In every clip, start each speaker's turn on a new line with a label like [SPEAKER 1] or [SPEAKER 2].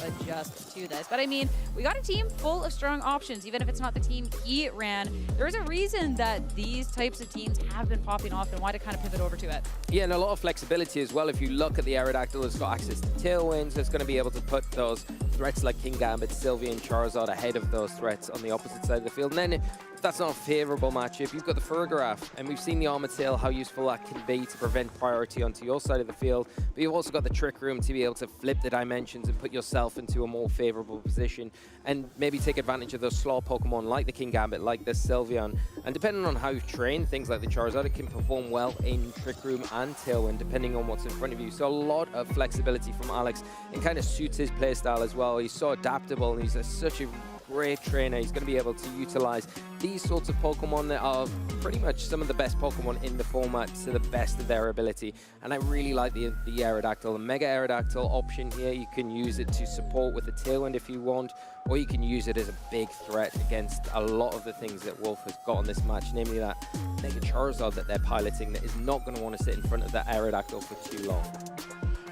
[SPEAKER 1] adjust to this. But I mean, we got a team full of strong options, even if it's not the team he ran. There's a reason that these types of teams have been popping off and why to kind of pivot over to it.
[SPEAKER 2] Yeah, and a lot of flexibility as well. If you look at the Aerodactyl, it's got access to tailwinds. It's going to be able to put those threats like King Gambit, Sylvie, and Charizard ahead of those threats on the opposite side of the field. And then if that's not a favorable matchup, you've got the Fergraph, and we've seen the Armored Tail, how useful that can be to prevent priority onto your side of the field. But you've also got the Trick Room to be able to flip the dimensions and put yourself into a more favorable position and maybe take advantage of those slow Pokemon like the King Gambit, like this Sylveon. And depending on how you've trained things like the Charizard, it can perform well in Trick Room and Tailwind, depending on what's in front of you. So a lot of flexibility from Alex. It kind of suits his playstyle as well. He's so adaptable, and he's such a great trainer. He's going to be able to utilize these sorts of Pokemon that are pretty much some of the best Pokemon in the format to the best of their ability. And I really like the Aerodactyl. The Mega Aerodactyl option here, you can use it to support with the Tailwind if you want, or you can use it as a big threat against a lot of the things that Wolfe has got on this match, namely that Mega Charizard that they're piloting that is not going to want to sit in front of the Aerodactyl for too long.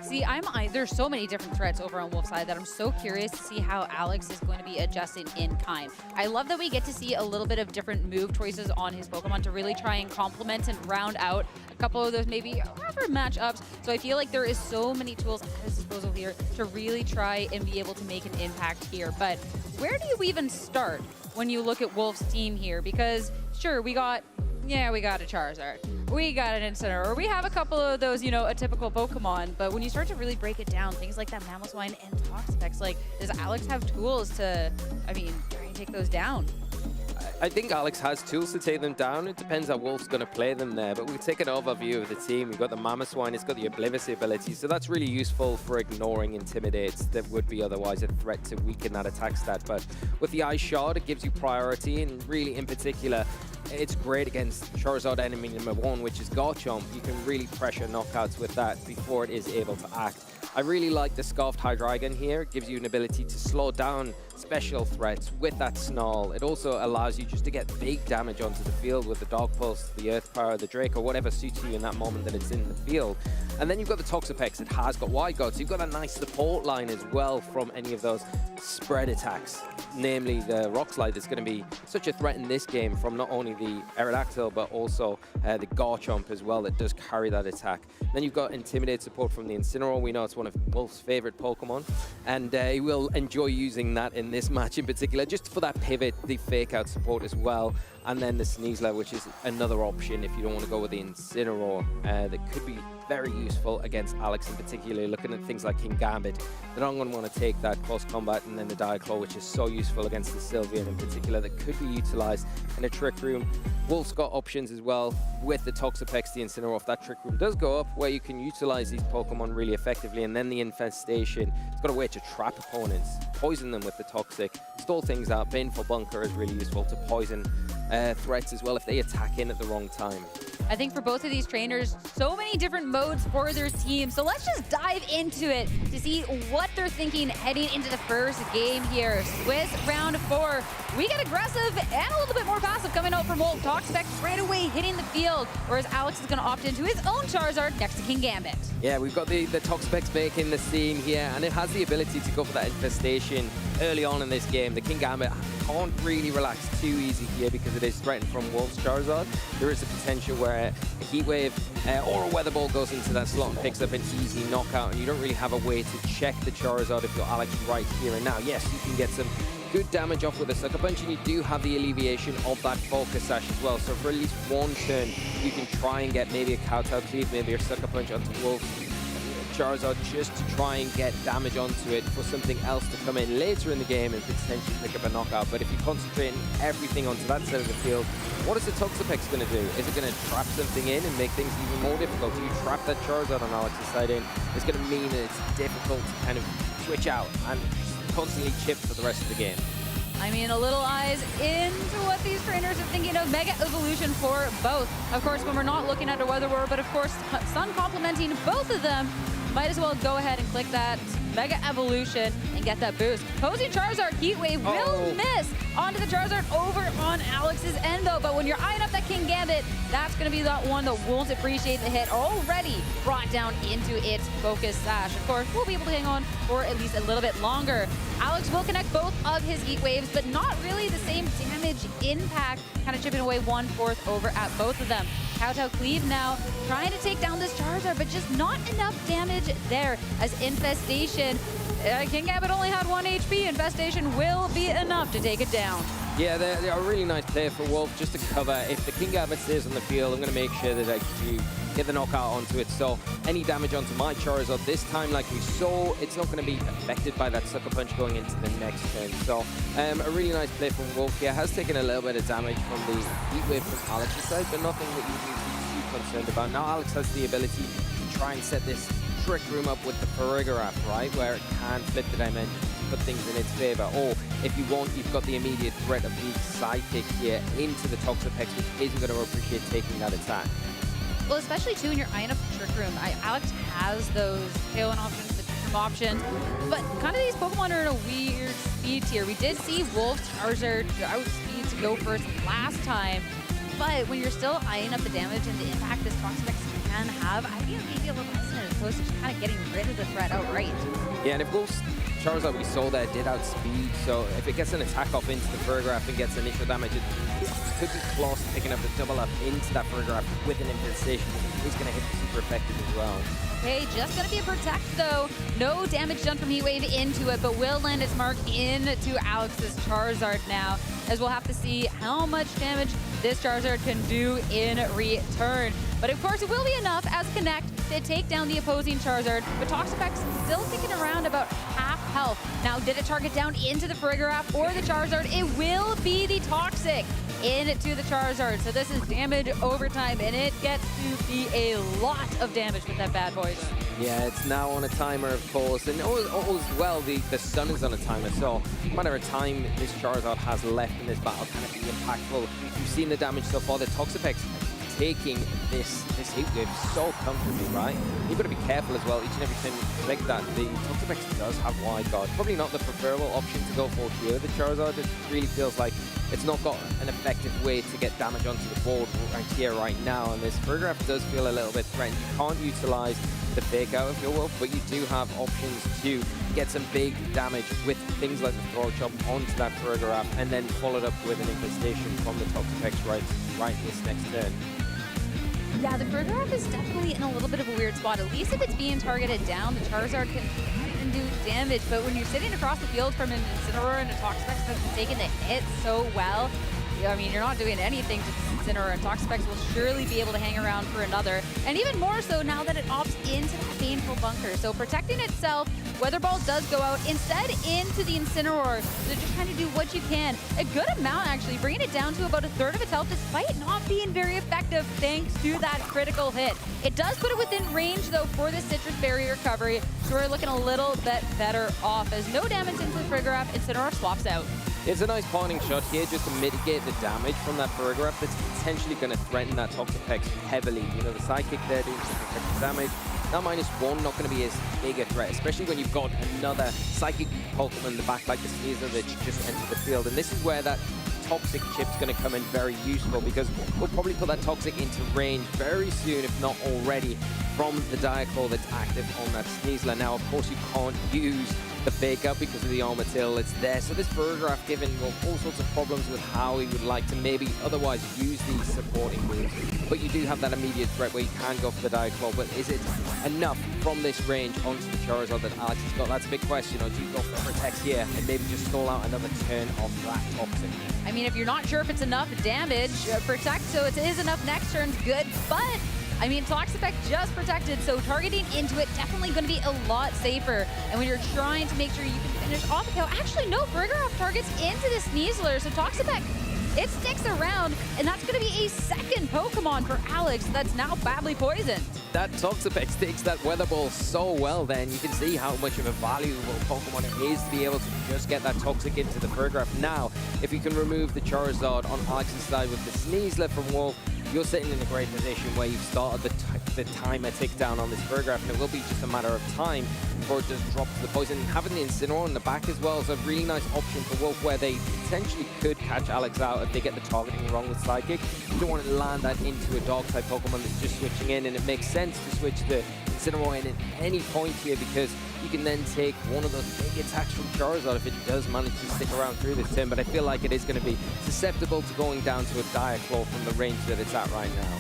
[SPEAKER 1] See, there's so many different threats over on Wolf's side that I'm so curious to see how Alex is going to be adjusting in kind. I love that we get to see a little bit of different move choices on his Pokemon to really try and complement and round out a couple of those maybe rougher matchups. So I feel like there is so many tools at his disposal here to really try and be able to make an impact here. But where do you even start when you look at Wolf's team here? Because sure, we got a Charizard. We got an Incineroar, or we have a couple of those, a typical Pokemon, but when you start to really break it down, things like that Mamoswine and Toxapex, like, does Alex have tools to, try and take those down?
[SPEAKER 2] I think Alex has tools to take them down. It depends how Wolf's going to play them there. But we'll take an overview of the team. We've got the Mamoswine, it's got the Oblivious ability, so that's really useful for ignoring Intimidates that would be otherwise a threat to weaken that attack stat. But with the Ice Shard, it gives you priority, and really in particular, it's great against Charizard enemy number 1, which is Garchomp. You can really pressure knockouts with that before it is able to act. I really like the Scarfed Hydreigon here. It gives you an ability to slow down special threats with that Snarl. It also allows you just to get big damage onto the field with the Dark Pulse, the Earth Power, the Drake, or whatever suits you in that moment that it's in the field. And then you've got the Toxapex. It has got Wide Guard, so you've got a nice support line as well from any of those spread attacks, namely the Rock Slide that's going to be such a threat in this game from not only the Aerodactyl but also the Garchomp as well that does carry that attack. Then you've got Intimidate support from the Incineroar. We know it's one of Wolf's favorite Pokemon, and he will enjoy using that in this match in particular, just for that pivot, the Fake Out support as well. And then the Sneasler, which is another option if you don't want to go with the Incineroar, that could be very useful against Alex in particular, looking at things like King Gambit. Then I'm going to want to take that close combat, and then the Diaclaw, which is so useful against the Sylveon in particular, that could be utilized in a Trick Room. Wolf's got options as well with the Toxapex, the Incineroar. If that Trick Room does go up, where you can utilize these Pokemon really effectively, and then the Infestation, it's got a way to trap opponents, poison them with the Toxic, stall things out. Baneful Bunker is really useful to poison threats as well if they attack in at the wrong time.
[SPEAKER 1] I think for both of these trainers, so many different modes for their team. So let's just dive into it to see what they're thinking heading into the first game here. Swiss round 4. We get aggressive and a little bit more passive coming out from Wolf. Toxapex right away hitting the field, whereas Alex is going to opt into his own Charizard next to King Gambit.
[SPEAKER 2] Yeah, we've got the Toxapex making the scene here, and it has the ability to go for that Infestation early on in this game. The King Gambit can't really relax too easy here because it is threatened from Wolf's Charizard. There is a potential where a Heat Wave or a Weather Ball goes into that slot and picks up an easy knockout, and you don't really have a way to check the Charizard if you're Alex right here and now. Yes, you can get some good damage off with a Sucker Punch, and you do have the alleviation of that Focus Sash as well. So for at least one turn, you can try and get maybe a Kowtow Cleave, maybe a Sucker Punch onto Wolf's Charizard just to try and get damage onto it for something else to come in later in the game and potentially pick up a knockout. But if you concentrate everything onto that side of the field, what is the Toxapex going to do? Is it going to trap something in and make things even more difficult? Do you trap that Charizard on Alex's side in? It's going to mean that it's difficult to kind of switch out and constantly chip for the rest of the game.
[SPEAKER 1] I mean, a little eyes into what these trainers are thinking of Mega Evolution for both. Of course, when we're not looking at a Weather War, but of course, Sun complementing both of them, might as well go ahead and click that Mega Evolution and get that boost. Opposing Charizard Heat Wave will miss onto the Charizard over on Alex's end though, but when you're eyeing up that King Gambit, that's going to be that one that won't appreciate the hit, already brought down into its Focus Sash. Of course, we'll be able to hang on for at least a little bit longer. Alex will connect both of his Heat Waves, but not really the same damage impact, kind of chipping away 1/4 over at both of them. Kowtow Cleave now trying to take down this Charizard, but just not enough damage there as Infestation. King Gambit only had 1 HP. Infestation will be enough to take it down.
[SPEAKER 2] Yeah, they're a really nice play for Wolf just to cover. If the King Gambit stays on the field, I'm going to make sure that I do get the knockout onto it. So any damage onto my Charizard this time, like we saw, it's not going to be affected by that Sucker Punch going into the next turn. So a really nice play from Wolf here. Has taken a little bit of damage from the Heat Wave from Alex's side, but nothing that you need to be too concerned about. Now Alex has the ability to try and set this Trick Room up with the Farigiraf, right, where it can flip the dimensions, put things in its favor. Or if you want, you've got the immediate threat of the Psychic here into the Toxapex, which isn't going to appreciate taking that attack.
[SPEAKER 1] Well, especially too when you're eyeing up the Trick Room. Alex has those Tailwind options, the Trick Room options, but kind of these Pokemon are in a weird speed tier. We did see Wolf's Charizard outspeed to go first last time, but when you're still eyeing up the damage and the impact this Toxapex can have, I feel maybe a little hesitant as opposed to just kind of getting rid of the threat outright.
[SPEAKER 2] Yeah, and if Wolf's Charizard we saw there did outspeed, so if it gets an attack off into the Farigiraf and gets initial damage, it could be close to picking up the double up into that Farigiraf with an Infestation. He's going to hit super effective as well.
[SPEAKER 1] Okay, just going to be a Protect though. No damage done from Heat Wave into it, but will land its mark into Alex's Charizard now, as we'll have to see how much damage this Charizard can do in return. But of course, it will be enough as Connect to take down the opposing Charizard, but Toxapex still kicking around about half health. Now, did it target down into the Farigiraf or the Charizard? It will be the Toxic into the Charizard. So this is damage overtime, and it gets to be a lot of damage with that bad boy.
[SPEAKER 2] Yeah, it's now on a timer, of course, and all as well, the sun is on a timer, so no matter of time this Charizard has left in this battle, can it be impactful? You've seen the damage so far. The Toxapex taking this Heat Wave so comfortably, right? You've got to be careful as well. Each and every time you collect that, the Toxapex does have Wide Guard. Probably not the preferable option to go for here. The Charizard, it really feels like it's not got an effective way to get damage onto the board right here, right now. And this Farigiraf does feel a little bit threatened. You can't utilize the Fake Out of your Wolf, but you do have options to get some big damage with things like the Throw Chop onto that Farigiraf, and then followed up with an Infestation from the Toxapex right this next turn.
[SPEAKER 1] Yeah, the Farigiraf is definitely in a little bit of a weird spot. At least if it's being targeted down, the Charizard can do damage. But when you're sitting across the field from an Incineroar and a Toxapex that's been taking the hit so well, I mean, you're not doing anything to Incineroar, and Toxapex will surely be able to hang around for another. And even more so now that it opts into that painful bunker. So protecting itself, Weather Ball does go out instead into the Incineroar. So just trying to do what you can. A good amount, actually, bringing it down to about a third of its health, despite not being very effective thanks to that critical hit. It does put it within range, though, for the Citrus Berry recovery. So we're looking a little bit better off, as no damage into the Farigiraf. Incineroar swaps out.
[SPEAKER 2] It's a nice parting shot here just to mitigate the damage from that Farigiraf that's potentially going to threaten that Toxapex heavily. You know, the Psychic there doing some effective damage. Now -1 not going to be as big a threat, especially when you've got another Psychic Pokemon in the back like the Sneasler that just entered the field. And this is where that Toxic chip's going to come in very useful, because we'll probably put that Toxic into range very soon, if not already, from the Diaclaw that's active on that Sneasler. Now, of course, you can't use the Fake Out because of the Armatil. It's there. So this Farigiraf giving all sorts of problems with how he would like to maybe otherwise use these supporting moves. But you do have that immediate threat where you can go for the Diaclaw. But is it enough from this range onto the Charizard that Alex has got? That's a big question. Or do you go for Protect here and maybe just stall out another turn of that Toxic?
[SPEAKER 1] I mean, if you're not sure if it's enough damage, Protect, so it is enough next turn's good, but I mean, Toxapex just protected, so targeting into it definitely going to be a lot safer. And when you're trying to make sure you can finish off the kill, actually no, Farigiraf targets into the Sneasler, so Toxapex, it sticks around, and that's going to be a second Pokemon for Alex that's now badly poisoned.
[SPEAKER 2] That Toxapex takes that Weather Ball so well then. You can see how much of a valuable Pokemon it is to be able to just get that Toxic into the Farigiraf. Now, if you can remove the Charizard on Alex's side with the Sneasler from Wolf, you're sitting in a great position where you've started the timer tick down on this Farigiraf, and it will be just a matter of time before it just drops the poison. And having the Incineroar in the back as well is a really nice option for Wolf, where they potentially could catch Alex out if they get the targeting wrong with Psychic. You don't want to land that into a Dark-type Pokemon that's just switching in, and it makes sense to switch the Incineroar in at any point here, because you can then take one of those big attacks from Charizard if it does manage to stick around through this turn. But I feel like it is going to be susceptible to going down to a Dire Claw from the range that it's at right now.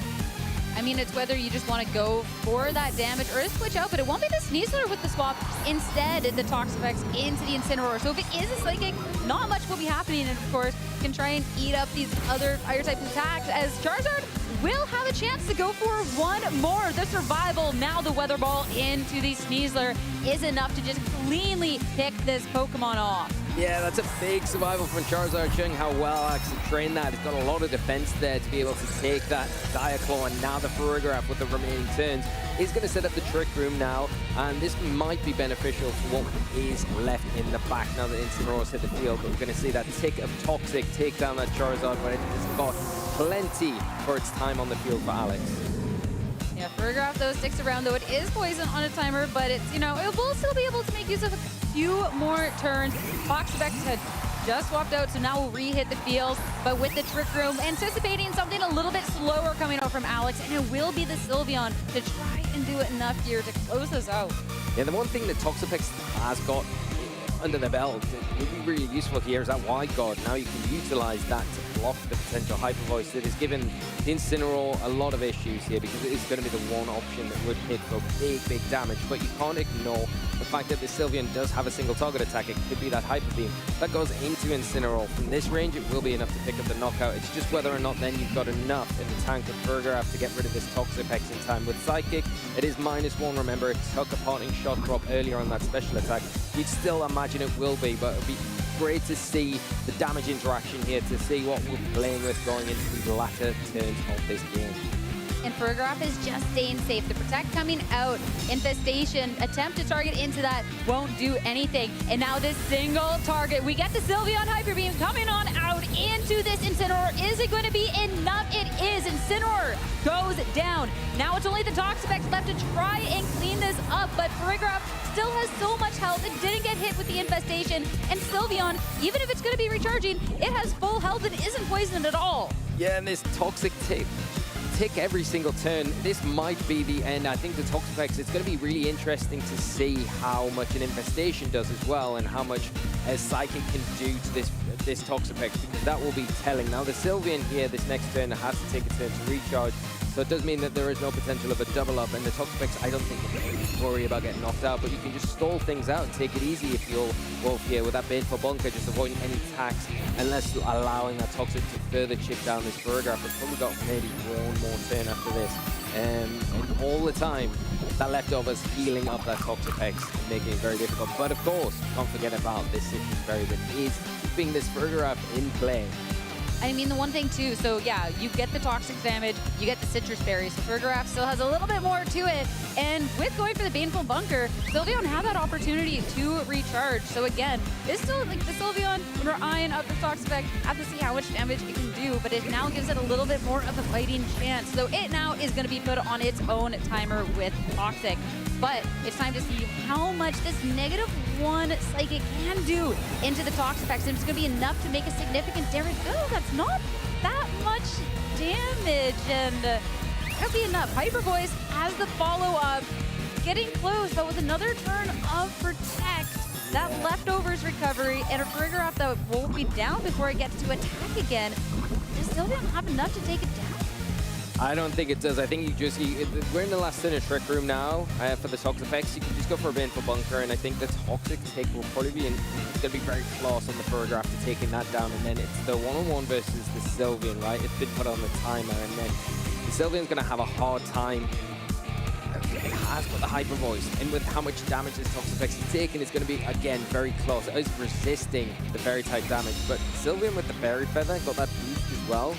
[SPEAKER 1] I mean, it's whether you just want to go for that damage or switch out, but it won't be the Sneasler with the swap. Instead, the Toxapex into the Incineroar. So if it is a Psychic, not much will be happening, and of course, can try and eat up these other Fire-type attacks, as Charizard will have a chance to go for one more. The survival, now the Weather Ball into the Sneasler, is enough to just cleanly pick this Pokemon off.
[SPEAKER 2] Yeah, that's a big survival from Charizard, showing how well Alex had trained that. It's got a lot of defense there to be able to take that Dire Claw, and now the Farigiraf with the remaining turns is going to set up the Trick Room now, and this might be beneficial for what is left in the back now that Incineroar's hit the field. But we're going to see that tick of Toxic take down that Charizard, but it has got plenty for its time on the field for Alex.
[SPEAKER 1] Yeah, Farigiraf though sticks around, though it is poison on a timer, but it's, you know, it will still be able to make use of a few more turns. Toxapex had just swapped out, so now we'll re-hit the field, but with the Trick Room, anticipating something a little bit slower coming out from Alex, and it will be the Sylveon to try and do it enough here to close us out.
[SPEAKER 2] Yeah, the one thing that Toxapex has got under the belt that would be really useful here is that Wide Guard. Now you can utilize that to block the potential Hyper Voice that has given the Incineroar a lot of issues here, because it is going to be the one option that would hit for big damage. But you can't ignore the fact that the Sylveon does have a single target attack. It could be that Hyper Beam that goes into Incineroar. From this range, it will be enough to pick up the knockout. It's just whether or not then you've got enough in the tank of Farigiraf to get rid of this Toxapex in time. With Psychic, it is -1. Remember, it took a parting shot drop earlier on that special attack. You'd still imagine it will be, but it would be great to see the damage interaction here, to see what we're playing with going into the latter turns of this game.
[SPEAKER 1] And Farigiraf is just staying safe. The Protect coming out, Infestation, attempt to target into that, won't do anything. And now this single target, we get the Sylveon Hyper Beam coming on out into this Incineroar. Is it going to be enough? It is. Incineroar goes down. Now it's only the Toxapex left to try and clean this up, but Farigiraf still has so much health. It didn't get hit with the Infestation, and Sylveon, even if it's going to be recharging, it has full health and isn't poisoned at all.
[SPEAKER 2] Yeah, and this Toxic tick every single turn. This might be the end. I think the Toxapex, it's going to be really interesting to see how much an Infestation does as well, and how much a Psychic can do to this Toxapex, because that will be telling. Now the Sylveon here, this next turn, has to take a turn to recharge, so it does mean that there is no potential of a double up, and the Toxapex, I don't think you can really worry about getting knocked out, but you can just stall things out and take it easy if you're Wolfe here with that Baneful Bunker, just avoiding any attacks, unless allowing that Toxic to further chip down this Farigiraf. It's probably got maybe one more turn after this, and all the time that leftovers healing up that Toxapex and making it very difficult. But of course, can't forget about this citrus berry that is keeping this Farigiraf in play.
[SPEAKER 1] I mean, the one thing too, so yeah, you get the toxic damage, you get the citrus berries. So Farigiraf still has a little bit more to it. And with going for the Baneful Bunker, Sylveon had that opportunity to recharge. So again, it's still like the Sylveon, when we're eyeing up the Toxapex, have to see how much damage it can do, but it now gives it a little bit more of a fighting chance. So it now is going to be put on its own timer with Toxic. But it's time to see how much this -1 Psychic can do into the Toxapex. And it's going to be enough to make a significant damage. Oh, that's not that much damage. And that'll be enough. Hyper Voice as the follow-up. Getting close, but with another turn of Protect. That leftovers recovery, and a Farigiraf that won't be down before it gets to attack again. Does Sylveon have enough to take it down?
[SPEAKER 2] I don't think it does. I think we're in the last turn of Trick Room now for the Toxapex. You can just go for a Baneful Bunker, and I think the Toxic take will probably be it's going to be very close on the Farigiraf to taking that down, and then it's the one-on-one versus the Sylveon, right? It's been put on the timer, and then the Sylveon's going to have a hard time. It has got the Hyper Voice, and with how much damage this Toxapex is taking, it's going to be, again, very close. It is resisting the Berry-type damage, but Sylveon with the Berry Feather got that boost as well.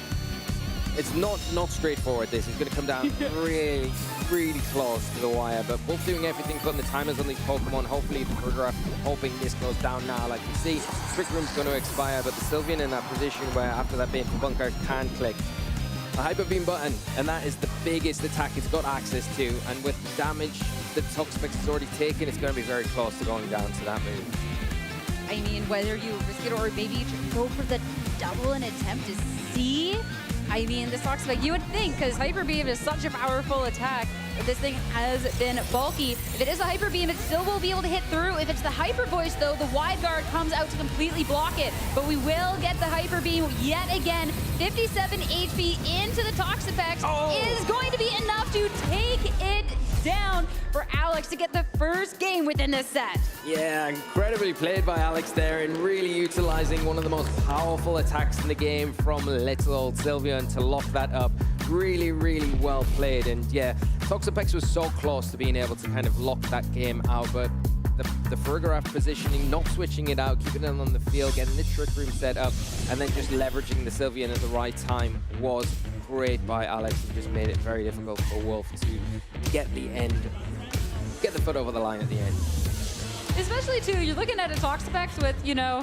[SPEAKER 2] It's not straightforward, this. It's going to come down really close to the wire, but Wolfe doing everything, putting the timers on these Pokemon. Hopefully the Farigiraf, hoping this goes down now. Like you see, Trick Room's going to expire, but the Sylveon in that position where after that Baneful Bunker can click a Hyper Beam button, and that is the biggest attack it's got access to, and with damage that Toxapex has already taken, it's going to be very close to going down to that move.
[SPEAKER 1] I mean, whether you risk it or maybe you just go for the double and attempt to see. I mean, this Toxapex, you would think, because Hyper Beam is such a powerful attack, but this thing has been bulky. If it is a Hyper Beam, it still will be able to hit through. If it's the Hyper Voice, though, the Wide Guard comes out to completely block it. But we will get the Hyper Beam yet again. 57 HP into the Toxapex is going to be enough to take it down for Alex to get the first game within this set.
[SPEAKER 2] Yeah, incredibly played by Alex there and really utilizing one of the most powerful attacks in the game from little old Sylveon to lock that up. Really, really well played. And yeah, Toxapex was so close to being able to kind of lock that game out, but the Farigiraf positioning, not switching it out, keeping it on the field, getting the Trick Room set up, and then just leveraging the Sylveon at the right time was great by Alex and just made it very difficult for Wolfe to get the foot over the line at the end.
[SPEAKER 1] Especially, too, you're looking at a Toxapex with, you know,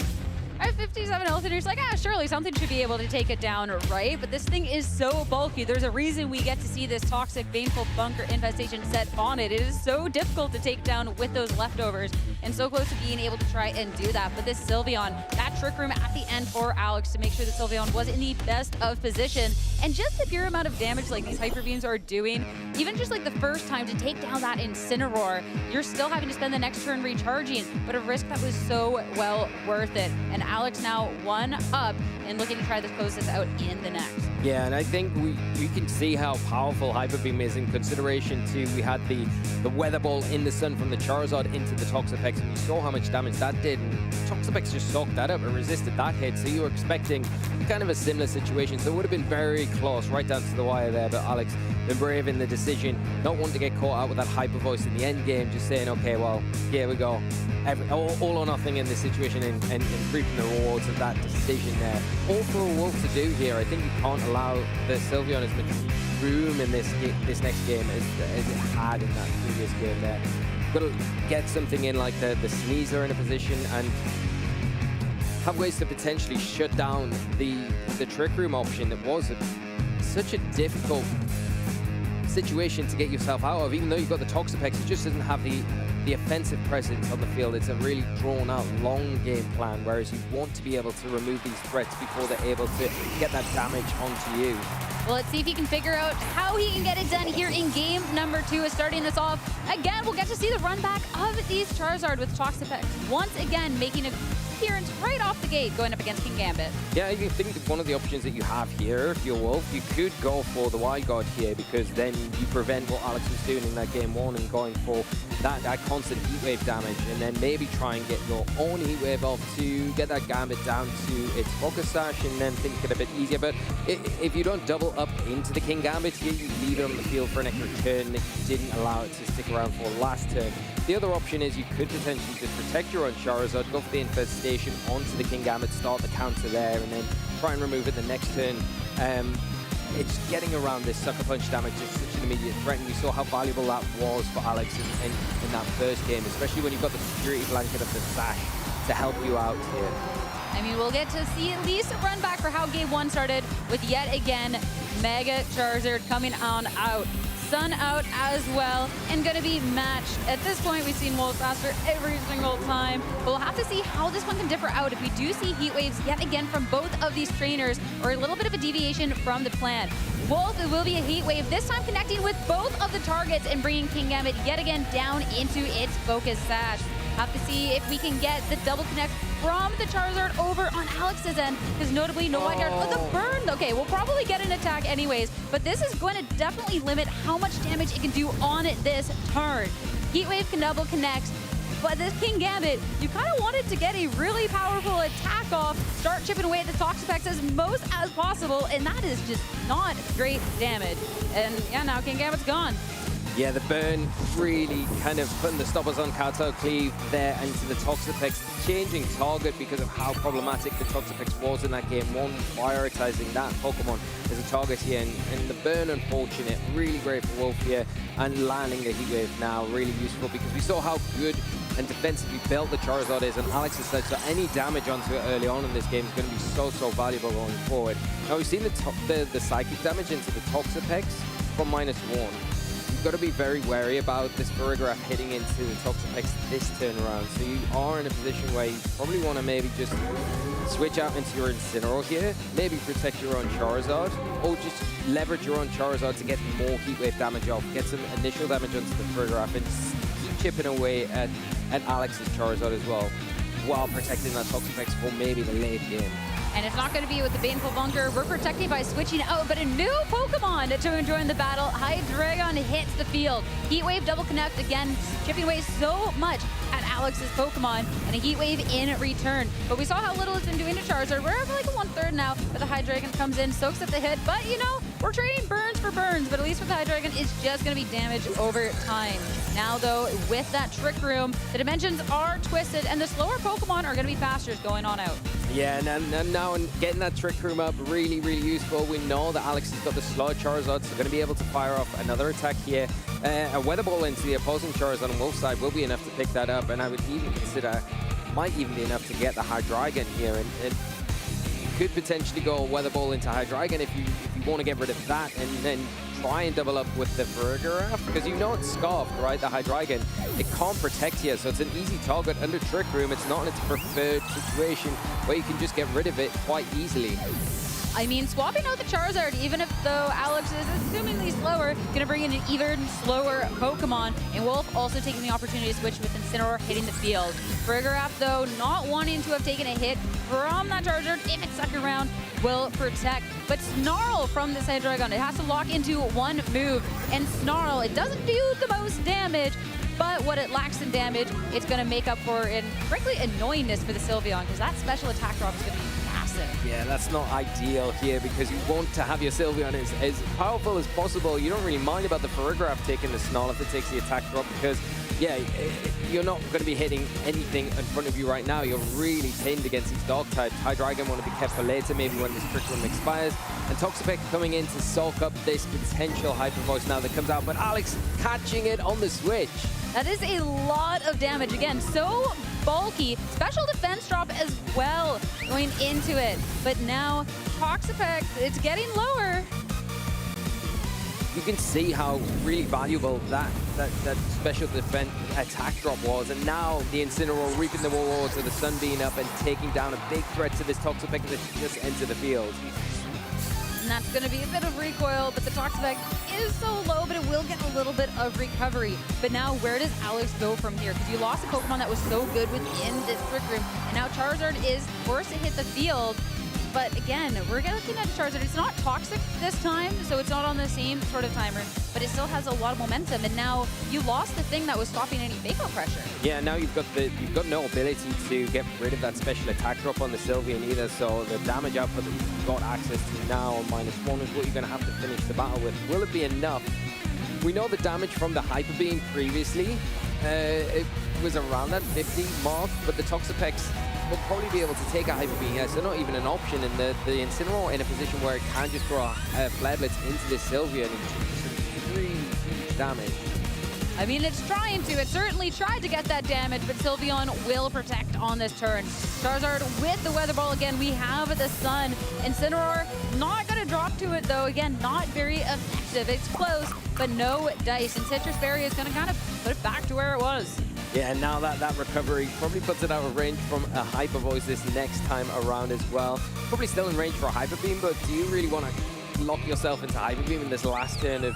[SPEAKER 1] I have 57 health, and you're just like, surely something should be able to take it down, right? But this thing is so bulky. There's a reason we get to see this Toxic Baneful Bunker Infestation set on it. It is so difficult to take down with those leftovers, and so close to being able to try and do that. But this Sylveon, that Trick Room at the end for Alex to make sure that Sylveon was in the best of position. And just the pure amount of damage like these Hyper Beams are doing, even just like the first time to take down that Incineroar, you're still having to spend the next turn recharging, but a risk that was so well worth it. And Alex now 1 up and looking to try to close this out in the next.
[SPEAKER 2] Yeah, and I think we can see how powerful Hyper Beam is in consideration too. We had the Weather Ball in the sun from the Charizard into the Toxapex, and we saw how much damage that did, and Toxapex just soaked that up and resisted that hit, so you were expecting kind of a similar situation. So it would have been very close, right down to the wire there, but Alex been brave in the decision, not wanting to get caught out with that Hyper Voice in the end game, just saying, okay, well, here we go. All or nothing in this situation and reaping the rewards of that decision there. All for Wolfe to do here. I think you can't allow the Sylveon as much room in this next game as it had in that previous game there. Got to get something in like the Sneasler in a position and have ways to potentially shut down the Trick Room option that was such a difficult situation to get yourself out of. Even though you've got the Toxapex, it just doesn't have the offensive presence on the field. It's a really drawn-out, long game plan, whereas you want to be able to remove these threats before they're able to get that damage onto you.
[SPEAKER 1] Well, let's see if he can figure out how he can get it done here in game number 2 is starting this off. Again, we'll get to see the run back of these Charizard with Toxapex once again making an appearance right off the gate going up against King Gambit.
[SPEAKER 2] Yeah, I think one of the options that you have here, if you're Wolfe, you could go for the Wide Guard here because then you prevent what Alex was doing in that game 1 and going for that constant heat wave damage, and then maybe try and get your own heat wave off to get that Gambit down to its focus sash and then things get a bit easier. But if you don't double up into the King Gambit here, you leave it on the field for an extra turn that you didn't allow it to stick around for last turn. The other option is you could potentially just protect your own Charizard, go for the Infestation onto the King Gambit, start the counter there, and then try and remove it the next turn. It's getting around this Sucker Punch damage is such an immediate threat, and we saw how valuable that was for Alex in that first game, especially when you've got the security blanket of the sash to help you out here.
[SPEAKER 1] I mean, we'll get to see at least a run back for how game 1 started with yet again Mega Charizard coming on out. Sun out as well, and going to be matched. At this point, we've seen Wolfe faster every single time, but we'll have to see how this one can differ out if we do see heat waves yet again from both of these trainers, or a little bit of a deviation from the plan. Wolfe, it will be a heat wave, this time connecting with both of the targets and bringing King Gambit yet again down into its focus sash. Have to see if we can get the double connect from the Charizard over on Alex's end, because notably no Wide Guard. Oh, the burn! Okay, we'll probably get an attack anyways, but this is going to definitely limit how much damage it can do on this turn. Heat Wave can double connect, but this King Gambit, you kind of wanted to get a really powerful attack off, start chipping away at the Toxapex as most as possible, and that is just not great damage. And yeah, now King Gambit's gone.
[SPEAKER 2] Yeah, the burn really kind of putting the stoppers on Cartel Cleave there into the Toxapex, changing target because of how problematic the Toxapex was in that game 1, prioritizing that Pokemon as a target here, and the burn unfortunate, really great for Wolfe here, and landing the Heat Wave now really useful because we saw how good and defensively built the Charizard is, and Alex has said so any damage onto it early on in this game is going to be so valuable going forward. Now we've seen the Psychic damage into the Toxapex from -1. you've got to be very wary about this Farigiraf hitting into the Toxapex this turn around. So you are in a position where you probably want to maybe just switch out into your Incineroar here, maybe protect your own Charizard, or just leverage your own Charizard to get more Heat Wave damage off, get some initial damage onto the Farigiraf, and just keep chipping away at Alex's Charizard as well, while protecting that Toxapex for maybe the late game.
[SPEAKER 1] And it's not going to be with the Baneful Bunker. We're protecting by switching out, but a new Pokemon to join the battle. Hydreigon hits the field. Heat Wave double connect again, chipping away so much at Alex's Pokemon, and a Heat Wave in return. But we saw how little it's been doing to Charizard. We're at like a 1/3 now, but the Hydreigon comes in, soaks up the hit. But you know, we're trading burns for burns, but at least with the Hydreigon, it's just going to be damage over time. Now though, with that Trick Room, the dimensions are twisted, and the slower Pokemon are going to be faster going on out.
[SPEAKER 2] Yeah, and now getting that Trick Room up, really, really useful. We know that Alex has got the slow Charizard, so going to be able to fire off another attack here. A Weather Ball into the opposing Charizard on Wolf's side will be enough to pick that up, and I would even consider, might even be enough to get the Hydreigon here, and could potentially go Weather Ball into Hydreigon if you want to get rid of that, and then try and double up with the Farigiraf, because you know it's scarfed, right? The Hydreigon, it can't protect you, so it's an easy target under Trick Room. It's not in its preferred situation where you can just get rid of it quite easily.
[SPEAKER 1] I mean, swapping out the Charizard, even if though Alex is assumingly slower, gonna bring in an even slower Pokemon. And Wolf also taking the opportunity to switch with Incineroar hitting the field. Farigiraf, though, not wanting to have taken a hit from that Charizard, if it's stuck around, will protect. But Snarl from this Hydreigon, it has to lock into one move. And Snarl, it doesn't do the most damage, but what it lacks in damage, it's going to make up for in, frankly, annoyingness for the Sylveon, because that special attack drop is going to be massive.
[SPEAKER 2] Yeah, that's not ideal here, because you want to have your Sylveon as powerful as possible. You don't really mind about the Farigiraf taking the Snarl if it takes the attack drop, because, yeah, you're not going to be hitting anything in front of you right now. You're really pinned against these Dark types. Hydreigon want to be kept for later, maybe when this Trick Room expires. And Toxapex coming in to soak up this potential Hyper Voice now that comes out, but Alex catching it on the switch.
[SPEAKER 1] That is a lot of damage. Again, so bulky. Special defense drop as well going into it. But now Toxapex, it's getting lower.
[SPEAKER 2] You can see how really valuable that special defense attack drop was. And now the Incineroar reaping the rewards of the Sunbeam up and taking down a big threat to this Toxapex that just entered the field.
[SPEAKER 1] And that's going to be a bit of recoil, but the Toxapex is so low, but it will get a little bit of recovery. But now, where does Alex go from here? Because you lost a Pokemon that was so good within this Trick Room, and now Charizard is forced to hit the field. But again, we're looking at Charizard. It's not toxic this time, so it's not on the same sort of timer, but it still has a lot of momentum. And now you lost the thing that was stopping any fake-out pressure.
[SPEAKER 2] Yeah, now you've got no ability to get rid of that special attack drop on the Sylveon either. So the damage output that you've got access to now on -1 is what you're going to have to finish the battle with. Will it be enough? We know the damage from the Hyper Beam previously. It was around that 50 mark, but the Toxapex will probably be able to take a Hyper Beam here, so not even an option, and the Incineroar in a position where it can just throw a Flare Blitz into this Sylveon and do some really huge damage.
[SPEAKER 1] I mean, it's trying to. It certainly tried to get that damage, but Sylveon will protect on this turn. Charizard with the Weather Ball again. We have the Sun. Incineroar not going to drop to it, though. Again, not very effective. It's close, but no dice. And Citrus Berry is going to kind of put it back to where it was.
[SPEAKER 2] Yeah, and now that recovery probably puts it out of range from a Hyper Voice this next time around as well. Probably still in range for a Hyper Beam, but do you really want to lock yourself into Hyper Beam in this last turn of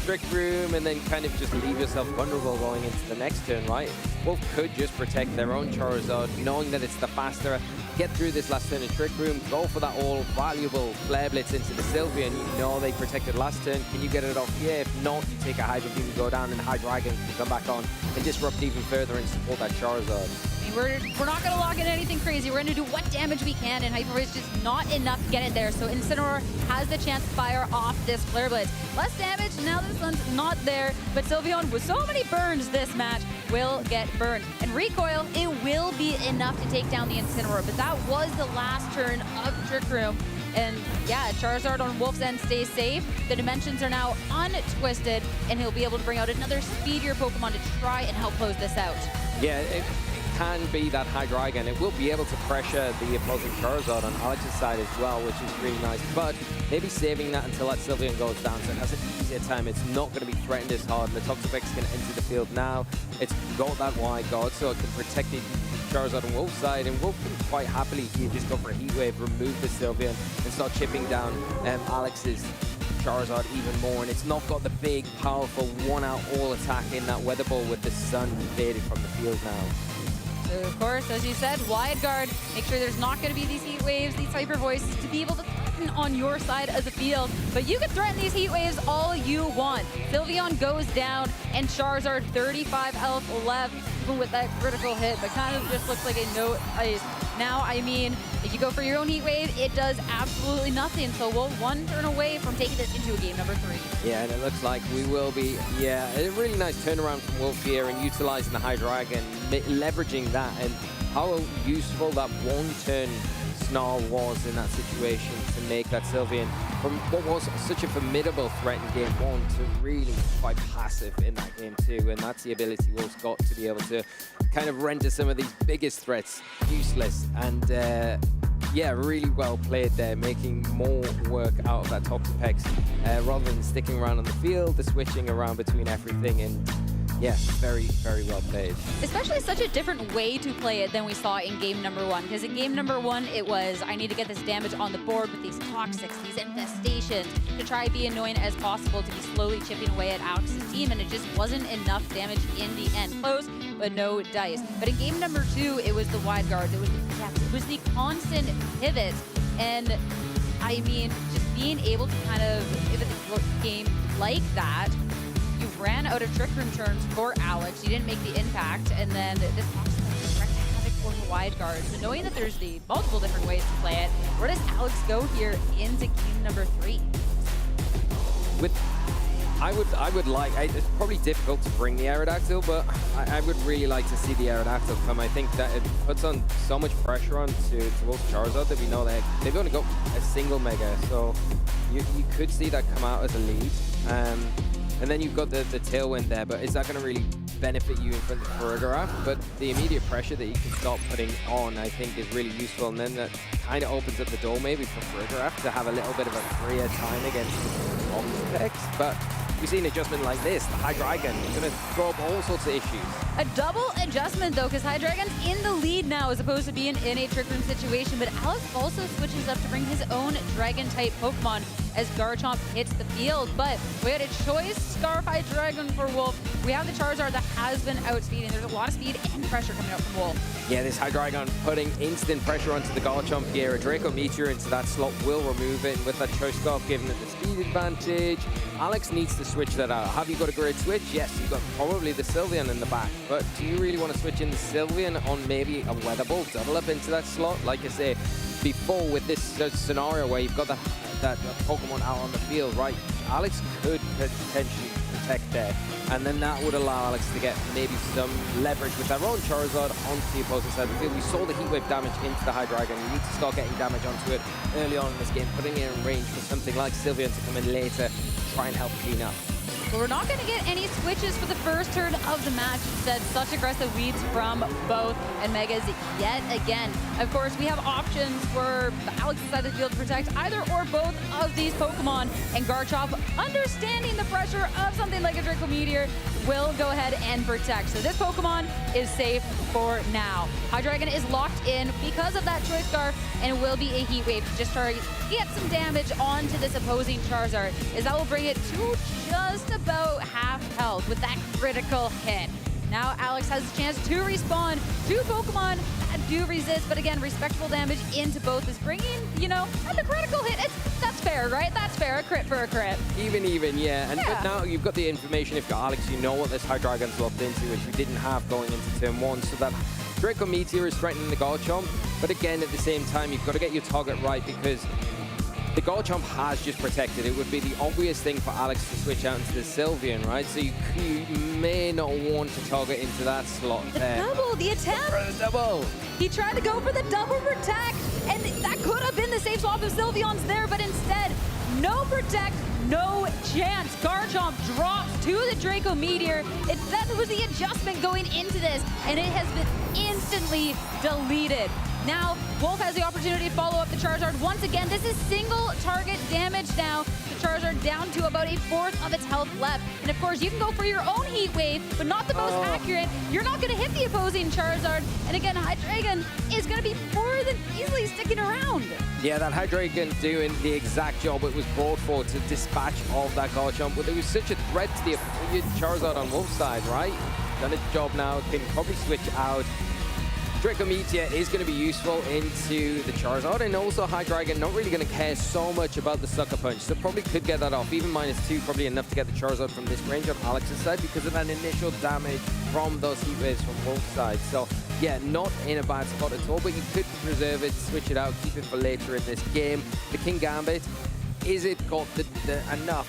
[SPEAKER 2] Trick Room and then kind of just leave yourself vulnerable going into the next turn, right? Wolf could just protect their own Charizard, knowing that it's the faster, get through this last turn of Trick Room, go for that all-valuable Flare Blitz into the Sylveon. You know they protected last turn. Can you get it off here? If not, you take a Hyper Beam and go down, and Hydreigon can come back on and disrupt even further and support that Charizard.
[SPEAKER 1] I mean, we're not going to lock in anything crazy. We're going to do what damage we can, and Hyper Voice is just not enough to get it there. So Incineroar has the chance to fire off this Flare Blitz. Less damage, now this one's not there, but Sylveon, with so many burns this match, will get burned. And Recoil, it will be enough to take down the Incineroar, but that was the last turn of Trick Room. And yeah, Charizard on Wolf's end stays safe. The dimensions are now untwisted, and he'll be able to bring out another speedier Pokemon to try and help close this out.
[SPEAKER 2] Yeah, it can be that Hydreigon. It will be able to pressure the opposing Charizard on Alex's side as well, which is really nice. But maybe saving that until that Sylveon goes down, so it has an easy easier time. It's not going to be threatened as hard. And the Toxapex can enter the field now. It's got that wide guard, so it can protect the Charizard on Wolf's side. And Wolf can quite happily here just go for a Heat Wave, remove the Sylveon, and start chipping down Alex's Charizard even more. And it's not got the big, powerful one-out-all attack in that Weather Ball with the sun faded from the field now.
[SPEAKER 1] So of course, as you said, wide guard. Make sure there's not going to be these Heat Waves, these Hyper Voices to be able to threaten on your side of the field. But you can threaten these Heat Waves all you want. Sylveon goes down, and Charizard 35 health left, even with that critical hit, but kind of just looks like a no ice. Now, I mean, if you go for your own Heat Wave, it does absolutely nothing. So we'll one turn away from taking this into a game number 3.
[SPEAKER 2] Yeah, and it looks like we will be, a really nice turnaround from Wolf here and utilizing the Hydreigon, leveraging that, and how useful that one-turn Snarl was in that situation to make that Sylveon from what was such a formidable threat in game 1 to really quite passive in that game 2. And that's the ability Wolf's got to be able to kind of render some of these biggest threats useless. And yeah, really well played there, making more work out of that Toxapex rather than sticking around on the field, the switching around between everything. And yeah, very, very well played.
[SPEAKER 1] Especially such a different way to play it than we saw in game number 1. Because in game number 1, it was, I need to get this damage on the board with these Toxics, these infestations, to try to be annoying as possible, to be slowly chipping away at Alex's team, and it just wasn't enough damage in the end. Close, but no dice. But in game number 2, it was the wide guard, it was the depth, it was the constant pivot. And I mean, just being able to kind of pivot the game like that, you ran out of Trick Room turns for Alex. You didn't make the impact, and then this Toxapex wreaked havoc for the wide guard. So knowing that there's the multiple different ways to play it, where does Alex go here into game number 3?
[SPEAKER 2] I would like, it's probably difficult to bring the Aerodactyl, but I would really like to see the Aerodactyl come. I think that it puts on so much pressure on to Wolf's Charizard that we know that they've only got a single Mega, so you could see that come out as a lead. And then you've got the Tailwind there, but is that going to really benefit you in front of Farigiraf? But the immediate pressure that you can start putting on, I think, is really useful. And then that kind of opens up the door maybe for Farigiraf to have a little bit of a freer time against Toxapex. But we see an adjustment like this, the Hydreigon is going to throw up all sorts of issues.
[SPEAKER 1] A double adjustment, though, because Hydreigon's in the lead now as opposed to being in a Trick Room situation. But Alex also switches up to bring his own Dragon-type Pokemon as Garchomp hits the field. But we had a choice Scarf Hydreigon for Wolf. We have the Charizard that has been outspeeding. There's a lot of speed and pressure coming out from Wolf.
[SPEAKER 2] Yeah, this Hydreigon putting instant pressure onto the Garchomp here. A Draco Meteor into that slot will remove it. And with that Choice Scarf giving it the speed advantage, Alex needs to switch that out. Have you got a great switch? Yes, you've got probably the Sylveon in the back. But do you really want to switch in the Sylveon on maybe a Weather Ball, double up into that slot? Like I say, before with this scenario where you've got that Pokemon out on the field, right? Alex could potentially protect there. And then that would allow Alex to get maybe some leverage with their own Charizard onto the opposing side of the field. We saw the Heat Wave damage into the Hydreigon. You need to start getting damage onto it early on in this game, putting it in range for something like Sylveon to come in later, try and help clean up.
[SPEAKER 1] But we're not going to get any switches for the first turn of the match. Instead, such aggressive leads from both and Megas yet again. Of course, we have options for Alex's side of the field to protect either or both of these Pokemon. And Garchomp, understanding the pressure of something like a Draco Meteor, will go ahead and protect. So this Pokemon is safe for now. Hydreigon is locked in because of that Choice Scarf, and it will be a Heat Wave to just try to get some damage onto this opposing Charizard, as that will bring it to just about half health with that critical hit. Now Alex has a chance to respawn. 2 Pokemon that do resist, but again, respectable damage into both is bringing, you know, and the critical hit. That's fair, right? That's fair. A crit for a crit.
[SPEAKER 2] Even, yeah. And But now you've got the information. If you're Alex, you know what this Hydreigon's locked into, which we didn't have going into turn 1. So that Draco Meteor is threatening the Garchomp. But again, at the same time, you've got to get your target right, because the Garchomp has just protected. It would be the obvious thing for Alex to switch out into the Sylveon, right? So you may not want to target into that slot there.
[SPEAKER 1] Double, the attempt.
[SPEAKER 2] For the double.
[SPEAKER 1] He tried to go for the double protect, and that could have been the safe swap if Sylveon's there, but instead, no protect, no chance. Garchomp drops to the Draco Meteor. That was the adjustment going into this, and it has been instantly deleted. Now, Wolf has the opportunity to follow up the Charizard once again. This is single target damage now. The Charizard down to about a fourth of its health left. And of course, you can go for your own Heat Wave, but not the most accurate. You're not going to hit the opposing Charizard. And again, Hydreigon is going to be more than easily sticking around.
[SPEAKER 2] Yeah, that Hydreigon doing the exact job it was brought for, to dispatch of that Garchomp. But there was such a threat to the Charizard on Wolf's side, right? Done its job now, can probably switch out. Draco Meteor is going to be useful into the Charizard, and also Hydreigon not really going to care so much about the Sucker Punch, so probably could get that off. Even -2, probably enough to get the Charizard from this range on Alex's side because of that initial damage from those Heat Waves from Wolf's side. So yeah, not in a bad spot at all, but you could preserve it, switch it out, keep it for later in this game. The King Gambit, is it got the enough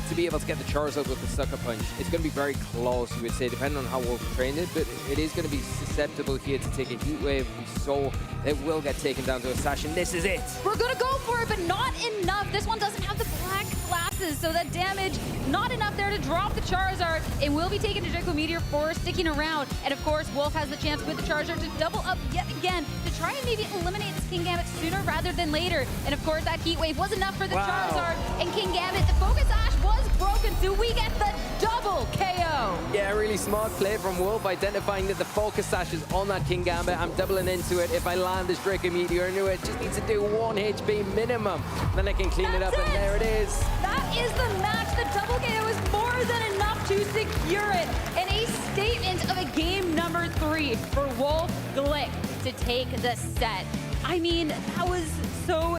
[SPEAKER 2] to be able to get the Charizard with the Sucker Punch? It's going to be very close, you would say, depending on how Wolf trained it, but it is going to be susceptible here to take a Heat Wave. We saw it will get taken down to a Sash, and this is it.
[SPEAKER 1] We're going to go for it, but not enough. This one doesn't have the black glasses, so that damage, not enough there to drop the Charizard. It will be taken to Draco Meteor for sticking around. And of course, Wolf has the chance with the Charizard to double up yet again to try and maybe eliminate this King Gambit sooner rather than later. And of course, that Heat Wave was enough for the Charizard. And King Gambit, the Focus Ash was broken, so we get the double KO.
[SPEAKER 2] Yeah, really smart play from Wolf, identifying that the Focus Sash is on that King Gambit. I'm doubling into it. If I land this Draco Meteor into it, just needs to do 1 HP minimum. Then I can clean it up, and there it is.
[SPEAKER 1] That is the match. The double KO is more than enough to secure it. And a statement of a game number 3 for Wolfe Glick to take the set. I mean, that was so